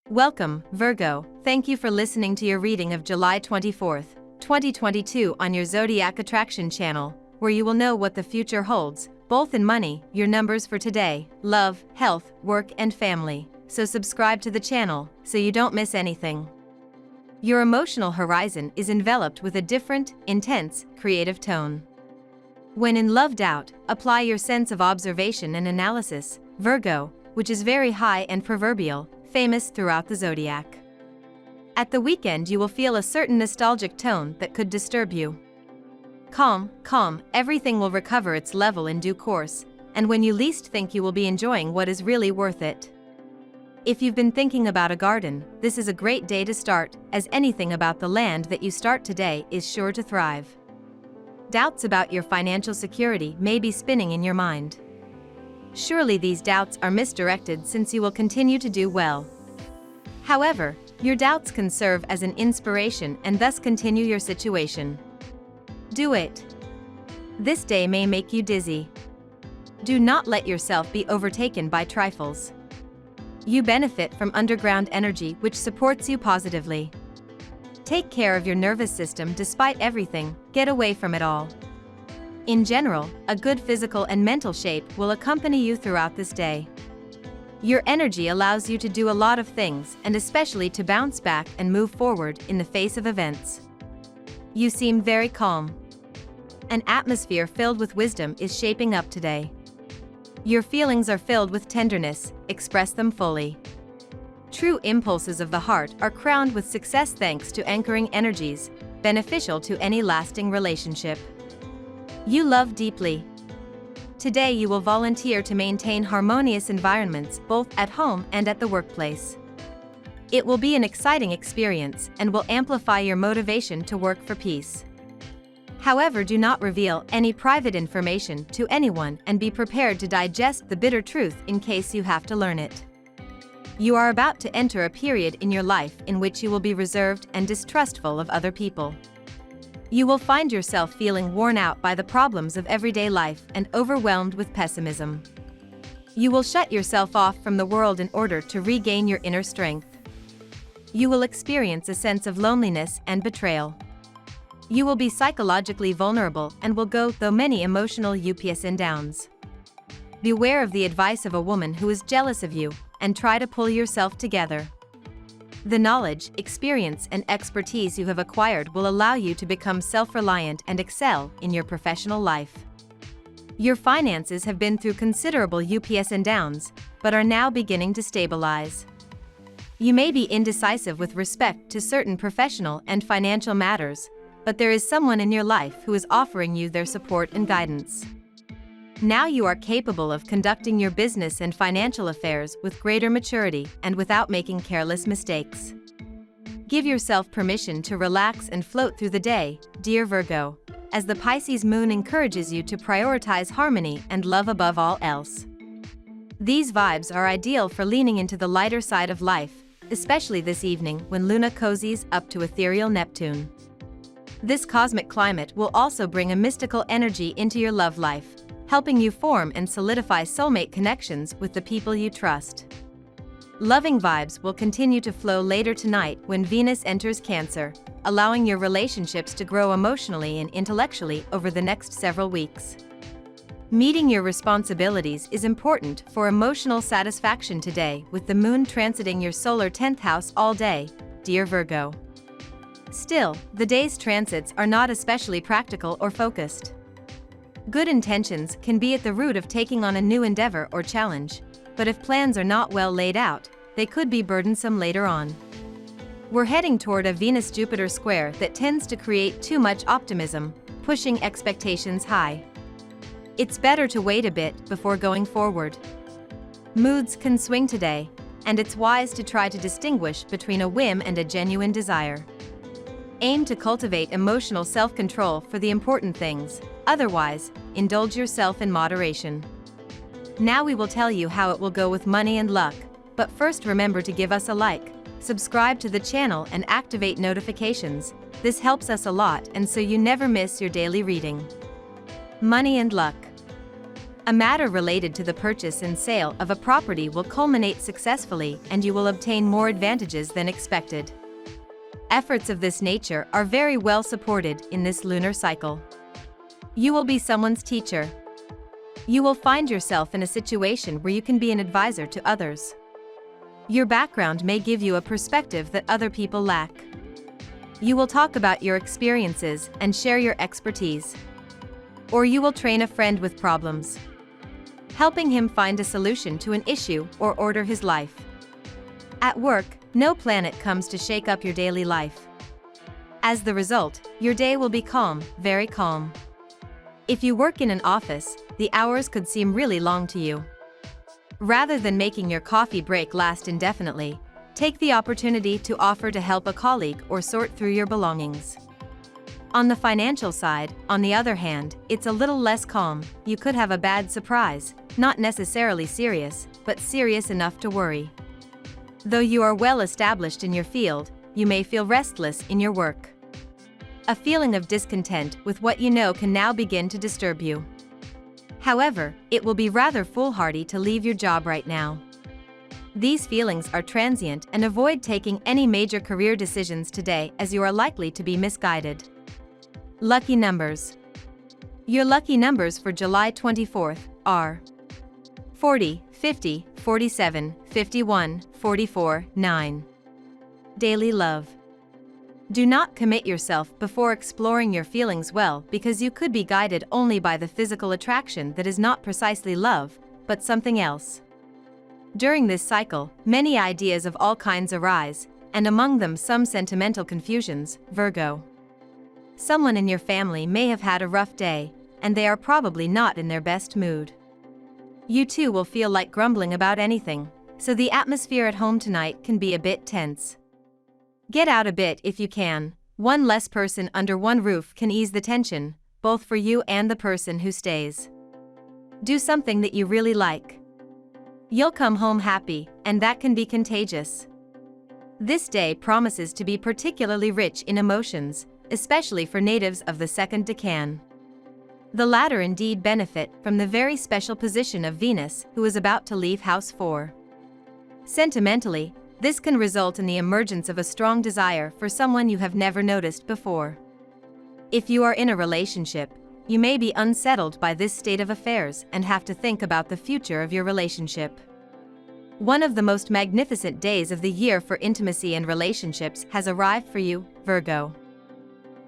Welcome, Virgo. Thank you for listening to your reading of July 24th, 2022 on your Zodiac Attraction channel, where you will know what the future holds, both in money, your numbers for today, love, health, work and family. So subscribe to the channel, so you don't miss anything. Your emotional horizon is enveloped with a different, intense, creative tone. When in love doubt, apply your sense of observation and analysis, Virgo, which is very high and proverbial, famous throughout the zodiac. At the weekend you will feel a certain nostalgic tone that could disturb you. Calm, everything will recover its level in due course, and when you least think you will be enjoying what is really worth it. If you've been thinking about a garden, this is a great day to start, as anything about the land that you start today is sure to thrive. Doubts about your financial security may be spinning in your mind. Surely these doubts are misdirected, since you will continue to do well. However, your doubts can serve as an inspiration and thus continue your situation. Do it. This day may make you dizzy. Do not let yourself be overtaken by trifles. You benefit from underground energy which supports you positively. Take care of your nervous system despite everything, get away from it all. In general, a good physical and mental shape will accompany you throughout this day. Your energy allows you to do a lot of things, and especially to bounce back and move forward in the face of events. You seem very calm. An atmosphere filled with wisdom is shaping up today. Your feelings are filled with tenderness, express them fully. True impulses of the heart are crowned with success thanks to anchoring energies, beneficial to any lasting relationship. You love deeply. Today you will volunteer to maintain harmonious environments both at home and at the workplace. It will be an exciting experience and will amplify your motivation to work for peace. However, do not reveal any private information to anyone and be prepared to digest the bitter truth in case you have to learn it. You are about to enter a period in your life in which you will be reserved and distrustful of other people. You will find yourself feeling worn out by the problems of everyday life and overwhelmed with pessimism. You will shut yourself off from the world in order to regain your inner strength. You will experience a sense of loneliness and betrayal. You will be psychologically vulnerable and will go through many emotional ups and downs. Beware of the advice of a woman who is jealous of you, and try to pull yourself together. The knowledge, experience and expertise you have acquired will allow you to become self-reliant and excel in your professional life. Your finances have been through considerable ups and downs, but are now beginning to stabilize. You may be indecisive with respect to certain professional and financial matters, but there is someone in your life who is offering you their support and guidance. Now you are capable of conducting your business and financial affairs with greater maturity and without making careless mistakes. Give yourself permission to relax and float through the day, dear Virgo, as the Pisces moon encourages you to prioritize harmony and love above all else. These vibes are ideal for leaning into the lighter side of life, especially this evening when Luna cozies up to ethereal Neptune. This cosmic climate will also bring a mystical energy into your love life, helping you form and solidify soulmate connections with the people you trust. Loving vibes will continue to flow later tonight when Venus enters Cancer, allowing your relationships to grow emotionally and intellectually over the next several weeks. Meeting your responsibilities is important for emotional satisfaction today, with the moon transiting your solar 10th house all day, dear Virgo. Still, the day's transits are not especially practical or focused. Good intentions can be at the root of taking on a new endeavor or challenge, but if plans are not well laid out, they could be burdensome later on. We're heading toward a Venus-Jupiter square that tends to create too much optimism, pushing expectations high. It's better to wait a bit before going forward. Moods can swing today, and it's wise to try to distinguish between a whim and a genuine desire. Aim to cultivate emotional self-control for the important things, otherwise, indulge yourself in moderation. Now we will tell you how it will go with money and luck, but first remember to give us a like, subscribe to the channel and activate notifications. This helps us a lot and so you never miss your daily reading. Money and luck. A matter related to the purchase and sale of a property will culminate successfully and you will obtain more advantages than expected. Efforts of this nature are very well supported in this lunar cycle. You will be someone's teacher. You will find yourself in a situation where you can be an advisor to others. Your background may give you a perspective that other people lack. You will talk about your experiences and share your expertise. Or you will train a friend with problems, helping him find a solution to an issue or order his life. At work, no planet comes to shake up your daily life. As the result, your day will be calm, very calm. If you work in an office, the hours could seem really long to you. Rather than making your coffee break last indefinitely, take the opportunity to offer to help a colleague or sort through your belongings. On the financial side, on the other hand, it's a little less calm. You could have a bad surprise, not necessarily serious, but serious enough to worry. Though you are well established in your field, you may feel restless in your work. A feeling of discontent with what you know can now begin to disturb you. However, it will be rather foolhardy to leave your job right now. These feelings are transient and avoid taking any major career decisions today as you are likely to be misguided. Lucky numbers. Your lucky numbers for July 24th are 40, 50, 47, 51, 44, 9. Daily love. Do not commit yourself before exploring your feelings well because you could be guided only by the physical attraction that is not precisely love, but something else. During this cycle, many ideas of all kinds arise, and among them some sentimental confusions, Virgo. Someone in your family may have had a rough day, and they are probably not in their best mood. You too will feel like grumbling about anything, so the atmosphere at home tonight can be a bit tense. Get out a bit if you can. One less person under one roof can ease the tension, both for you and the person who stays. Do something that you really like. You'll come home happy, and that can be contagious. This day promises to be particularly rich in emotions, especially for natives of the second decan. The latter indeed benefit from the very special position of Venus, who is about to leave House 4. Sentimentally, this can result in the emergence of a strong desire for someone you have never noticed before. If you are in a relationship, you may be unsettled by this state of affairs and have to think about the future of your relationship. One of the most magnificent days of the year for intimacy and relationships has arrived for you, Virgo.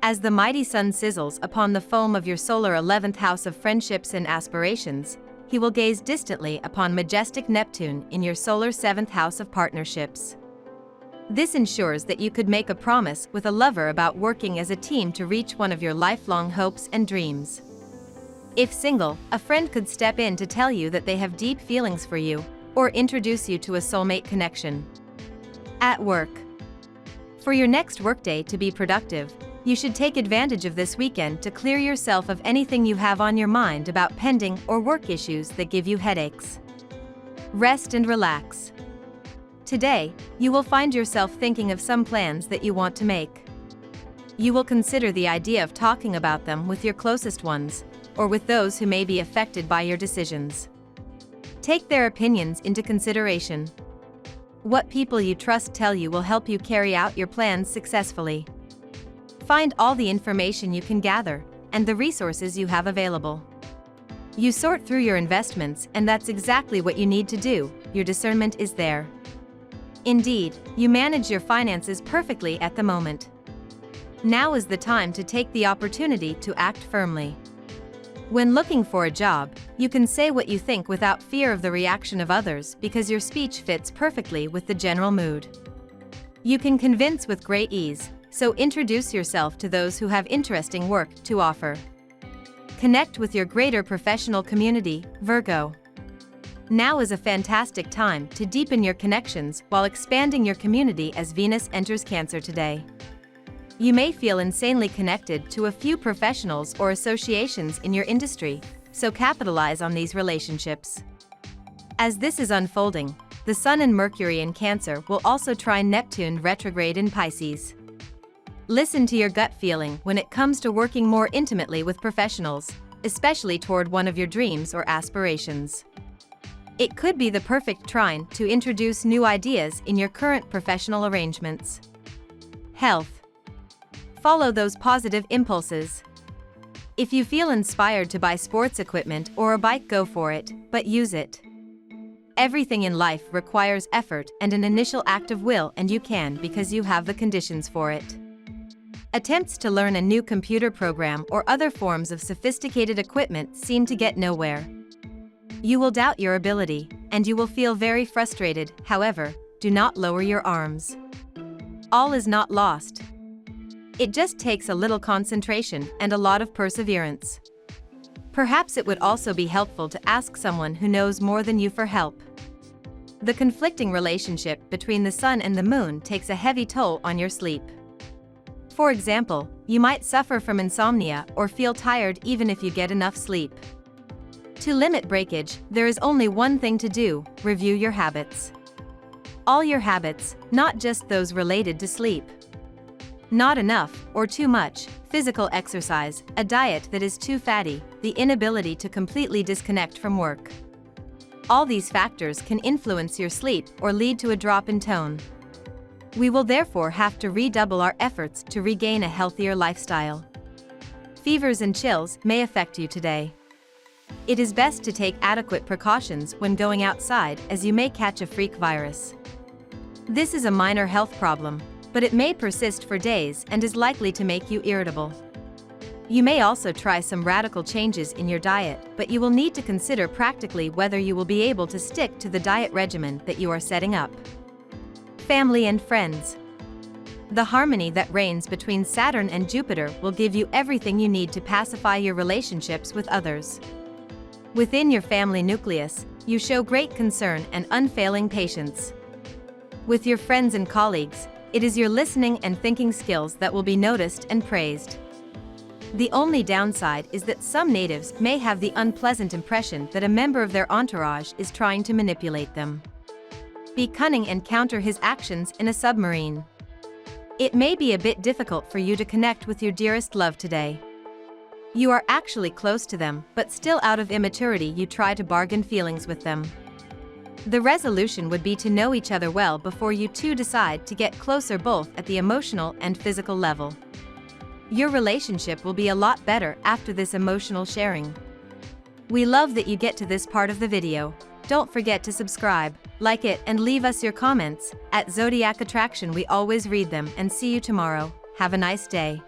As the mighty sun sizzles upon the foam of your solar 11th house of friendships and aspirations, he will gaze distantly upon majestic Neptune in your solar 7th house of partnerships. This ensures that you could make a promise with a lover about working as a team to reach one of your lifelong hopes and dreams. If single, a friend could step in to tell you that they have deep feelings for you, or introduce you to a soulmate connection. At work. For your next workday to be productive, you should take advantage of this weekend to clear yourself of anything you have on your mind about pending or work issues that give you headaches. Rest and relax. Today, you will find yourself thinking of some plans that you want to make. You will consider the idea of talking about them with your closest ones, or with those who may be affected by your decisions. Take their opinions into consideration. What people you trust tell you will help you carry out your plans successfully. Find all the information you can gather, and the resources you have available. You sort through your investments, and that's exactly what you need to do. Your discernment is there. Indeed, you manage your finances perfectly at the moment. Now is the time to take the opportunity to act firmly. When looking for a job, you can say what you think without fear of the reaction of others because your speech fits perfectly with the general mood. You can convince with great ease, so introduce yourself to those who have interesting work to offer. Connect with your greater professional community, Virgo. Now is a fantastic time to deepen your connections while expanding your community as Venus enters Cancer today. You may feel insanely connected to a few professionals or associations in your industry, so capitalize on these relationships. As this is unfolding, the Sun and Mercury in Cancer will also trine Neptune retrograde in Pisces. Listen to your gut feeling when it comes to working more intimately with professionals, especially toward one of your dreams or aspirations. It could be the perfect trine to introduce new ideas in your current professional arrangements. Health. Follow those positive impulses. If you feel inspired to buy sports equipment or a bike, go for it, but use it. Everything in life requires effort and an initial act of will, and you can because you have the conditions for it. Attempts to learn a new computer program or other forms of sophisticated equipment seem to get nowhere. You will doubt your ability, and you will feel very frustrated. However, do not lower your arms. All is not lost. It just takes a little concentration and a lot of perseverance. Perhaps it would also be helpful to ask someone who knows more than you for help. The conflicting relationship between the sun and the moon takes a heavy toll on your sleep. For example, you might suffer from insomnia or feel tired even if you get enough sleep. To limit breakage, there is only one thing to do: review your habits. All your habits, not just those related to sleep. Not enough, or too much, physical exercise, a diet that is too fatty, the inability to completely disconnect from work. All these factors can influence your sleep or lead to a drop in tone. We will therefore have to redouble our efforts to regain a healthier lifestyle. Fevers and chills may affect you today. It is best to take adequate precautions when going outside, as you may catch a freak virus. This is a minor health problem, but it may persist for days and is likely to make you irritable. You may also try some radical changes in your diet, but you will need to consider practically whether you will be able to stick to the diet regimen that you are setting up. Family and friends. The harmony that reigns between Saturn and Jupiter will give you everything you need to pacify your relationships with others. Within your family nucleus, you show great concern and unfailing patience. With your friends and colleagues, it is your listening and thinking skills that will be noticed and praised. The only downside is that some natives may have the unpleasant impression that a member of their entourage is trying to manipulate them. Be cunning and counter his actions in a submarine. It may be a bit difficult for you to connect with your dearest love today. You are actually close to them, but still out of immaturity you try to bargain feelings with them. The resolution would be to know each other well before you two decide to get closer, both at the emotional and physical level. Your relationship will be a lot better after this emotional sharing. We love that you get to this part of the video. Don't forget to subscribe, like it, and leave us your comments. At Zodiac Attraction we always read them, and see you tomorrow. Have a nice day.